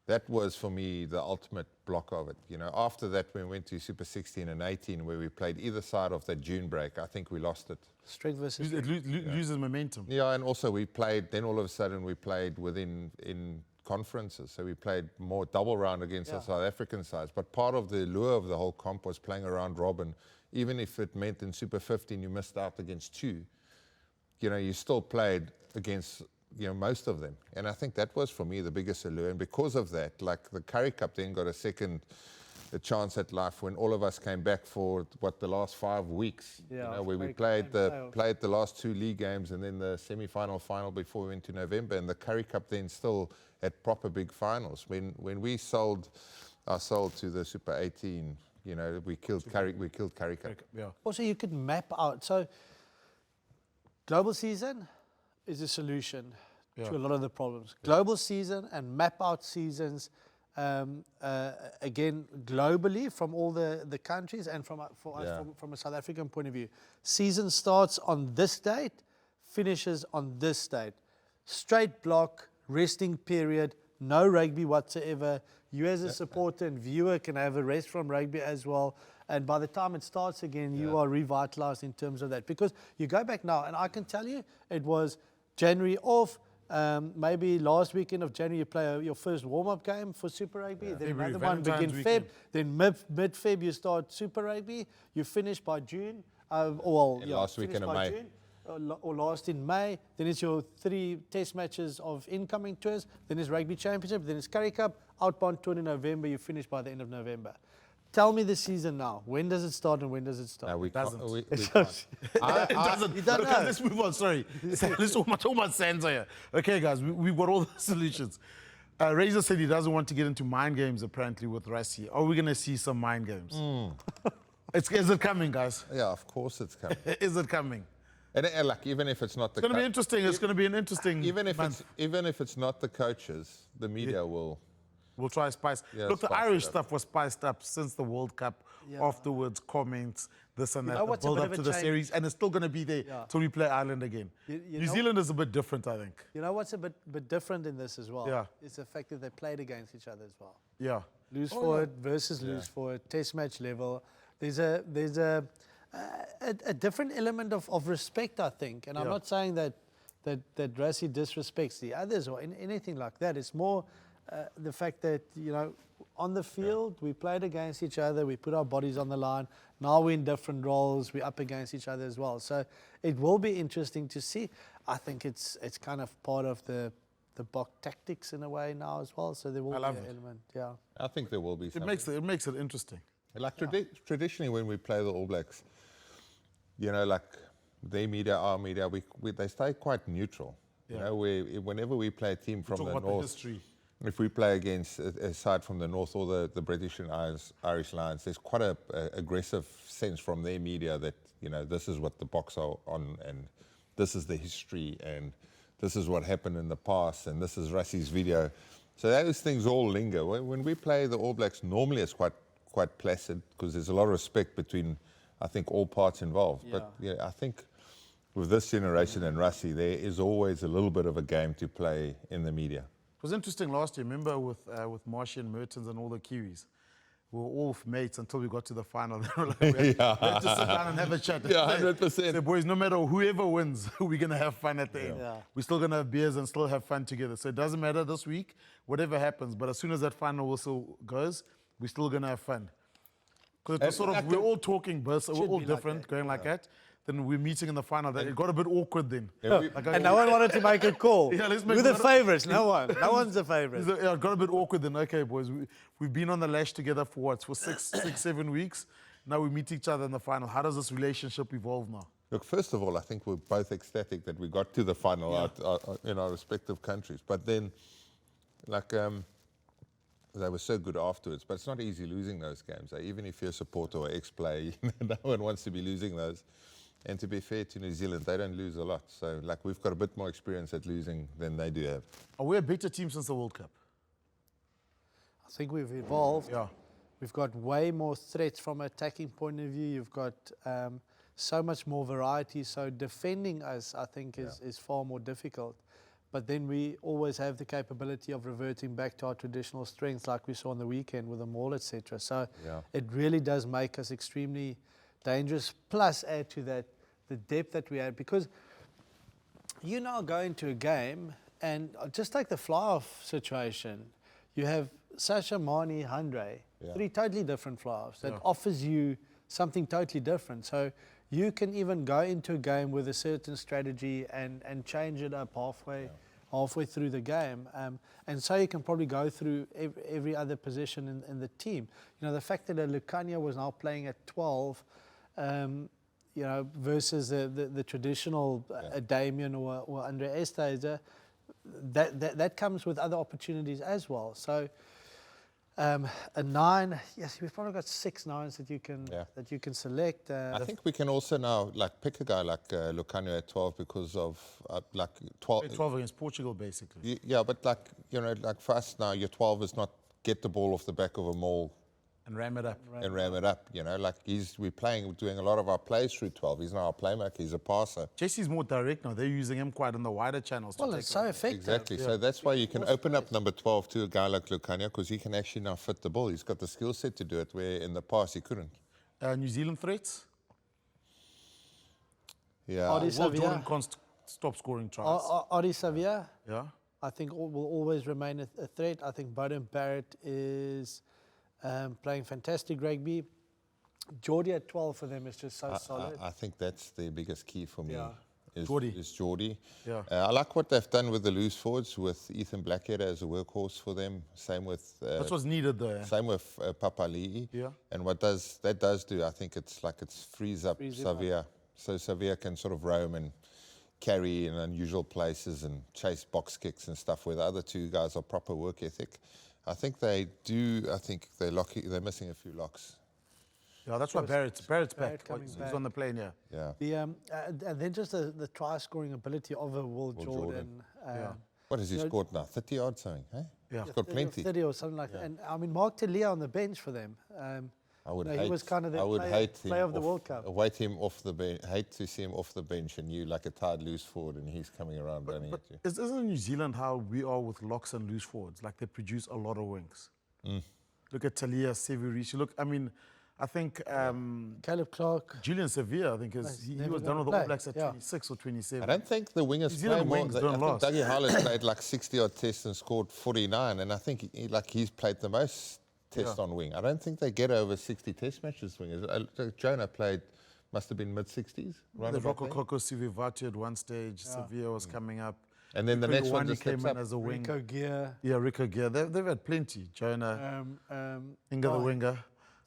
That was, for me, the ultimate block of it. You know, after that, we went to Super 16 and 18, where we played either side of that June break. I think we lost it. Strength versus It loses momentum. Yeah, and also we played, then all of a sudden we played in conferences. So we played more double round against the South African sides. But part of the lure of the whole comp was playing around robin. Even if it meant in Super 15 you missed out against 2, you know, you still played against, you know, most of them. And I think that was, for me, the biggest allure. And because of that, like the Curry Cup then got a chance at life when all of us came back for, the last 5 weeks, you know, where we played the last 2 league games and then the semi-final, final before we went to November. And the Curry Cup then still had proper big finals. When we sold to the Super 18, you know, we killed Curry Cup. Yeah. Also, you could map out. So global season is a solution to a lot of the problems. Global season and map out seasons, again, globally from all the countries and from a South African point of view. Season starts on this date, finishes on this date. Straight block, resting period, no rugby whatsoever. You as a supporter and viewer can have a rest from rugby as well. And by the time it starts again, you are revitalized in terms of that. Because you go back now, and I can tell you, it was January off. Maybe last weekend of January, you play your first warm-up game for Super Rugby. Then February, another one begin Valentine's Feb. Then mid-Feb, you start Super Rugby. You finish by June. Last weekend of May. June, or last in May. Then it's your 3 test matches of incoming tours. Then it's Rugby Championship. Then it's Curry Cup. Outbound tour in November. You finish by the end of November. Tell me the season now. When does it start and when does it start? No, we doesn't. can't. We It can't. doesn't. You don't know. Let's move on. Sorry. Let's talk about Sansa here. Okay, guys, we've got all the solutions. Razor said he doesn't want to get into mind games, apparently, with Rassie. Are we going to see some mind games? Is it coming, guys? Yeah, of course it's coming. Is it coming? And like, even if it's not the It's going to be interesting. It's going to be an interesting even month. if it's not the coaches, the media will. We'll try spice. Yeah, Look, the spice it Irish up. stuff was spiced up since the World Cup. Afterwards, comments, this and that, know the what's a build bit up of a to the change? series, and it's still going to be there till we play Ireland again. You New know- Zealand is a bit different, I think. You know what's a bit different in this as well? Yeah. It's the fact that they played against each other as well. Yeah. Loose forward versus loose forward, test match level. There's a different element of respect, I think. And I'm not saying that Rassie disrespects the others or anything like that. It's more the fact that, you know, on the field, we played against each other, we put our bodies on the line. Now we're in different roles, we're up against each other as well. So it will be interesting to see. I think it's kind of part of the Bok tactics in a way now as well. So there will be an element, I think there will be. It makes it interesting. Like traditionally, when we play the All Blacks, you know, like their media, our media, they stay quite neutral. You know, whenever we play a team from Talk the about the north, history. if we play against a side from the north or the British and Irish Lions, there's quite a aggressive sense from their media that, you know, this is what the Boks are on, and this is the history, and this is what happened in the past, and this is Rassie's video. So those things all linger. When we play the All Blacks, normally it's quite placid because there's a lot of respect between, I think, all parts involved. Yeah. But yeah, I think with this generation and Rassie, there is always a little bit of a game to play in the media. It was interesting last year, remember, with Marshy and Mertens and all the Kiwis. We were all mates until we got to the final. We had to sit down and have a chat. Yeah, 100%. Say, boys, no matter whoever wins, we're going to have fun at the end. Yeah. We're still going to have beers and still have fun together. So it doesn't matter this week, whatever happens. But as soon as that final whistle goes, we're still going to have fun. Because it's sort of, we're all talking bursts, we're all different, going like that. then we're meeting in the final. It got a bit awkward then. And no one wanted to make a call. Yeah, let's make We're the one- favourites. No one. No one's a favourite. Yeah, it got a bit awkward then. Okay, boys, we've been on the lash together for what? For 7 weeks. Now we meet each other in the final. How does this relationship evolve now? Look, first of all, I think we're both ecstatic that we got to the final in our respective countries. But then, they were so good afterwards. But it's not easy losing those games. Even if you're a supporter or ex-player, no one wants to be losing those. And to be fair to New Zealand, they don't lose a lot. So, we've got a bit more experience at losing than they do have. Are we a better team since the World Cup? I think we've evolved. Yeah. We've got way more threats from an attacking point of view. You've got so much more variety. So defending us, I think, is far more difficult. But then we always have the capability of reverting back to our traditional strengths, like we saw on the weekend with the maul, etc. So it really does make us extremely dangerous. Plus, add to that the depth that we had, because you now go into a game and just take the fly-off situation. You have Sasha, Mani, Handre, three totally different fly-offs that offers you something totally different. So you can even go into a game with a certain strategy and change it up halfway through the game. And so you can probably go through every other position in the team. You know, the fact that Lucania was now playing at 12, you know, versus the traditional Damien or Andre Esteza, that comes with other opportunities as well. So a 9, yes, we've probably got 6 9s that you can select. I think we can also now pick a guy like Lucania at 12 because of 12 against Portugal, basically. Yeah, but for us now, your 12 is not get the ball off the back of a maul and ram it up. You know, we're doing a lot of our plays through 12. He's not our playmaker, he's a passer. Jesse's more direct now. They're using him quite in the wider channels. Well, it's so effective. Exactly. So that's why you can open up number 12 to a guy like Lucania, because he can actually now fit the ball. He's got the skill set to do it, where in the past he couldn't. New Zealand threats? Yeah. Adi Will Savia. Jordan can't stop scoring tries. Adi Savia, Yeah. I think will always remain a threat. I think Bowden Barrett is playing fantastic rugby. Geordie at 12 for them is just so solid. I think that's the biggest key for me. Yeah. Is Geordie. Yeah. I like what they've done with the loose forwards, with Ethan Blackhead as a workhorse for them. Same with That's what's needed there. same with Papali'i. Yeah. And what that does do, I think it frees up Savia. So Savia can sort of roam and carry in unusual places and chase box kicks and stuff, where the other two guys are proper work ethic. I think they do. I think they're missing a few locks. Yeah, that's why Barrett's back. coming He's back. on the plane, yeah. Yeah. And then just the try-scoring ability of a Will Jordan. What has he scored now? 30 odd something, eh? Yeah. He's got plenty. 30 or something like that. And I mean, Mark Telia on the bench for them. I would he was kind of the player of the World Cup. Hate to see him off the bench and you like a tired loose forward and he's coming around running at you. Isn't New Zealand how we are with locks and loose forwards? Like, they produce a lot of wings. Look at Talia, Severici. Look, I mean, I think Caleb Clark. Julian Sevilla, I think, he was done with the All Blacks at 26 or 27. I don't think the wingers Zealand play more. wings I don't think last. Dougie Harlan played like 60-odd tests and scored 49, and I think he's played the most tests on wing. I don't think they get over 60 test matches wingers. Jonah must have been mid-60s. The Rokoko Sivivati at one stage, Sevilla was coming up. And then the next one just came steps in up. as a wing. Rico Gear. Yeah, Rico Gear. They've had plenty. Jonah, Inga the winger.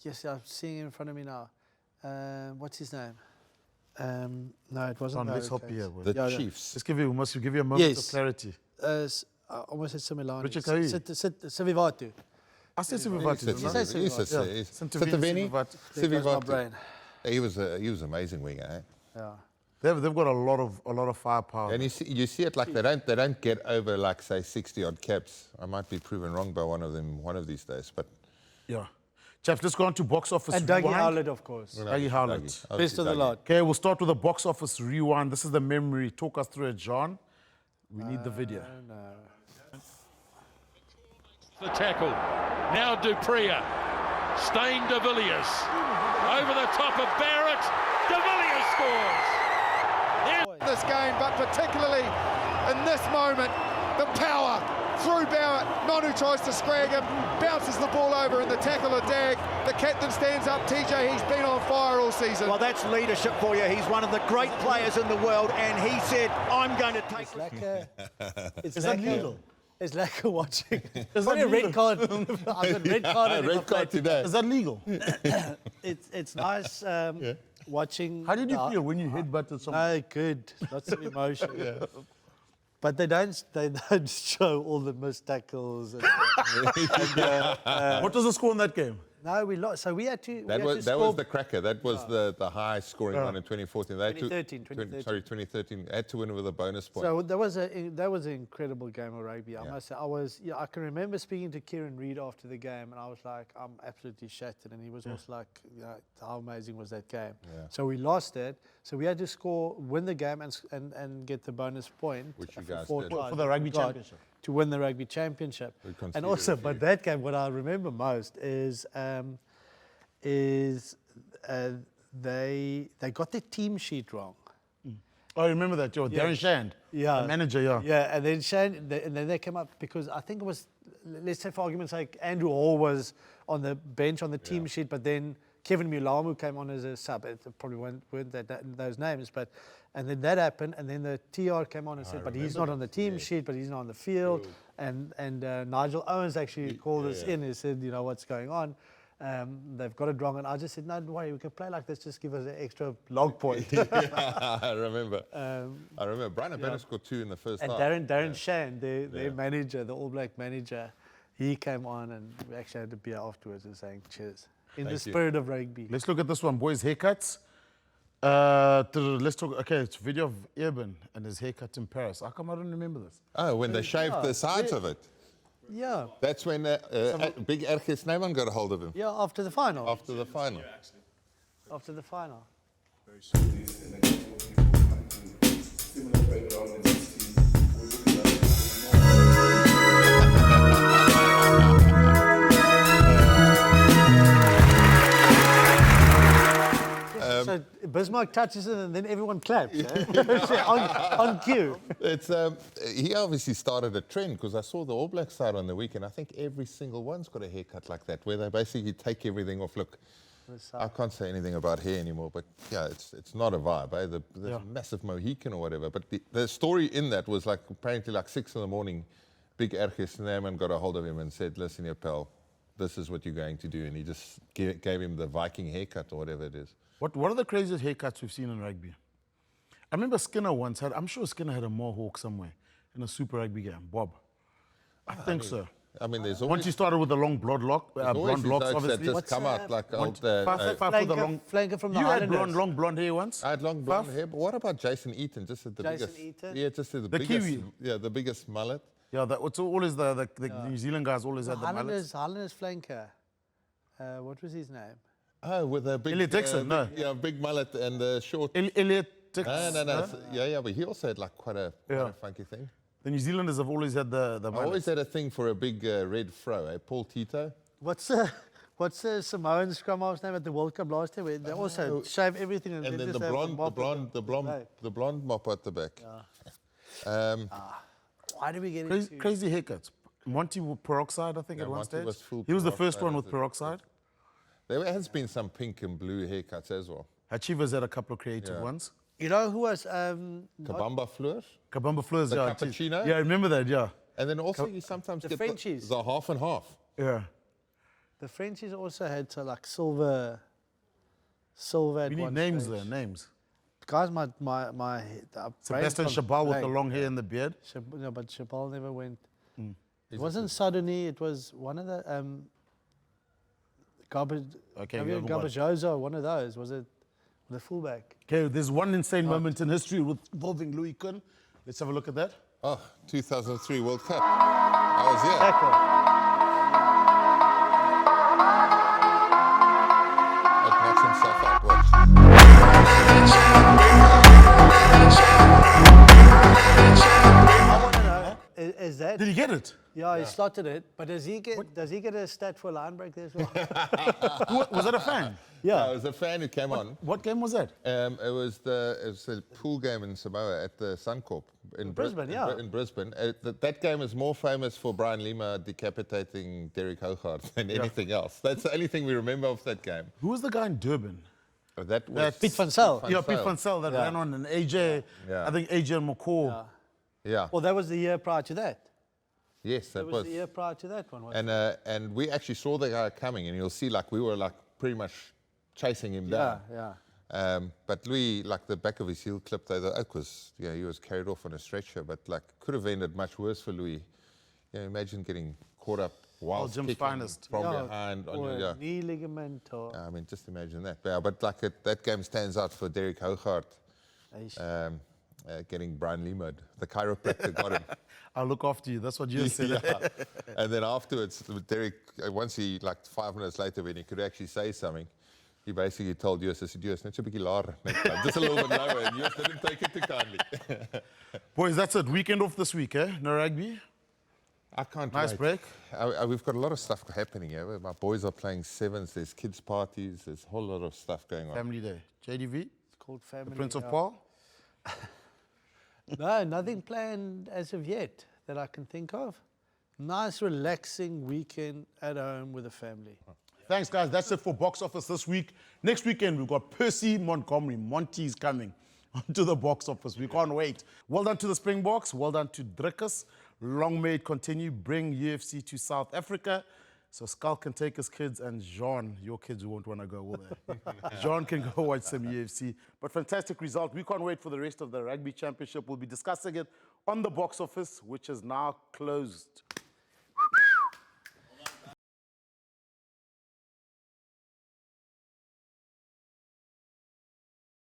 Yes, I'm seeing him in front of me now. What's his name? No, it wasn't. Let's hop here. The Chiefs. We must give you a moment of clarity. I almost said Similani. Richard Kahi. Savivatu. I said Sivivati. Sitaveni. Sivivatu. He was an amazing winger, eh? Yeah. They've got a lot of firepower. And you see it like they don't get over like say 60-odd caps. I might be proven wrong by one of them one of these days, but yeah. Chaps, let's go on to Box Office And Rewind. Dougie Howlett, of course. Dougie Howlett. Best of the lot. Okay, we'll start with the Box Office Rewind. This is the memory. Talk us through it, John. We need the video. The tackle. Now Dupria. Stain de Villiers. Over the top of Barrett. De Villiers scores. This game, but particularly in this moment, the power through Barrett. Nonu tries to scrag him, bounces the ball over in the tackle of Dag. The captain stands up. TJ, he's been on fire all season. Well, that's leadership for you. He's one of the great players in the world, and he said, I'm going to take... Is that legal? It's like watching. Is Only that a red legal? card. I got red card. And Red card today. Is that legal? It's nice watching. How did you feel when you headbutted someone? No, good. Lots of emotion. But they don't show all the missed tackles. What was the score in that game? No, we lost. So we had to. That was the cracker. That was the high scoring one in 2014. They had 2013. Had to win with a bonus point. So that was an incredible game of rugby. I must say, I can remember speaking to Kieran Reid after the game, and I was like, I'm absolutely shattered. And he was also like, how amazing was that game? Yeah. So we lost it. So we had to win the game, and get the bonus point, Which you guys for did. For the rugby championship. to win the rugby championship. And also, but that game, what I remember most is they got their team sheet wrong. Oh, I remember that, Joe. Darren Shand, the manager, Yeah, and then and then they came up because I think it was, let's say for argument's sake, Andrew Hall was on the bench on the team sheet, but then Kevin Mulamu came on as a sub. It probably weren't those names, and then that happened, and then the TR came on and said, but he's not on the team sheet, but he's not on the field. And Nigel Owens actually called us in and said, what's going on? They've got it wrong, and I just said, no, don't worry, we can play like this, just give us an extra log point. I remember. Brian Bennett scored 2 in the first and half. Darren Shand, their manager, the All Black manager, he came on, and we actually had a beer afterwards and saying cheers. In the spirit of rugby. Let's look at this one, boys. Haircuts. Let's talk. Okay, it's a video of Eben and his haircut in Paris. How come I don't remember this? Oh, when they shaved the sides of it. Yeah. That's when Big Erkes Snyman got a hold of him. Yeah, after the final. After the final. After the final. So Bismarck touches it and then everyone claps, on cue. It's he obviously started a trend because I saw the All Black side on the weekend. I think every single one's got a haircut like that, where they basically take everything off. Look, I can't say anything about hair anymore, but yeah, it's not a vibe. The massive Mohican or whatever. But the story in that was like apparently like 6 a.m. Big Erkes Snyman got a hold of him and said, "Listen here, pal, this is what you're going to do," and he just gave him the Viking haircut or whatever it is. What are the craziest haircuts we've seen in rugby? I remember Skinner once had, I'm sure Skinner had a mohawk somewhere in a Super Rugby game. Bob. I think so. I mean, there's always... Once he started with the long blonde locks, obviously. That just come out like old... Flanker from the You had Highlanders. long blonde hair once? I had long blonde hair, but what about Jason Eaton? Just at the Jason biggest... Eaton? Yeah, just at the biggest... Kiwi. Yeah, the biggest mullet. Yeah, it's always the New Zealand guys always had the mullets. Highlanders flanker. What was his name? Oh, with a big... Elliot Dixon, no. Yeah, big mullet and the short... Elliot Dixon. No. Yeah, but he also had like quite a funky thing. The New Zealanders have always had the I mullets. always had a thing for a big red fro, Paul Tito. What's the Samoan scrum half's name at the World Cup last year? Where they also shave everything and then just the blonde mop at the back. Why do we get into... Crazy haircuts. Monty with peroxide, I think, at one Monty stage. was full He was the first peroxide, one with peroxide. There has been some pink and blue haircuts as well. Achievers had a couple of creative ones. You know who was... Kabamba Fleurs. Kabamba Fleurs, The yeah. cappuccino? Yeah, I remember that, yeah. And then also you sometimes The get Frenchies. the half and half. Yeah. The Frenchies also had like silver at We need one names stage. there, names. Guys, my Sebastian Chabal with the long hair and the beard. No, but Chabal never went. It wasn't Sardoni, it was one of the Garbajosa, one of those. Was it the fullback? Okay, there's one insane moment in history involving Louis Kuhn. Let's have a look at that. Oh, 2003 World Cup. I was here. Tackle. It knocks himself out. Watch. I want to know, is that? Did he get it? Yeah, he slotted it. But does he get a stat for line break there as well? Was that a fan? Yeah, it was a fan who came on. What game was that? It was a pool game in Samoa at the Suncorp in Brisbane, in Brisbane. That game is more famous for Brian Lima decapitating Derek Hougaard than anything else. That's the only thing we remember of that game. Who was the guy in Durban? That was Piet van Zyl. Yeah, Piet van Zyl that ran on, and AJ, Yeah. I think AJ and McCall. Yeah. Well, that was the year prior to that. Yes, That that was the year prior to that one, wasn't And we actually saw the guy coming, and you'll see, like, we were, like, pretty much chasing him down. Yeah. But Louis, like, the back of his heel clipped over the oak was, he was carried off on a stretcher, but, like, could have ended much worse for Louis. Imagine getting caught up while Jim's kicking finest. from behind. Or On a knee ligament or... I mean, just imagine that. But like, that game stands out for Derek Hougaard. Getting Brian Lima, the chiropractor got him. I'll look after you. That's what you said. Yeah. And then afterwards, Derek, once he, like 5 minutes later, when he could actually say something, he basically told US, I said, US, net so 'n bietjie laer next time. Just a little bit lower, and US didn't take it too kindly. Boys, that's it. Weekend off this week, eh? No rugby? I can't Nice wait. break. We've got a lot of stuff happening here. My boys are playing sevens, there's kids' parties, there's a whole lot of stuff going on. Family day. JDV? It's called family. Prince of Paul? No, nothing planned as of yet that I can think of. Nice, relaxing weekend at home with the family. Thanks, guys. That's it for Boks Office this week. Next weekend, we've got Percy Montgomery. Monty's coming onto the Boks Office. We can't wait. Well done to the Springboks. Well done to Dricus. Long may it continue. Bring UFC to South Africa. So Skull can take his kids, and Jean, your kids won't want to go, will they? Jean can go watch some UFC. But fantastic result. We can't wait for the rest of the Rugby Championship. We'll be discussing it on the Boks Office, which is now closed.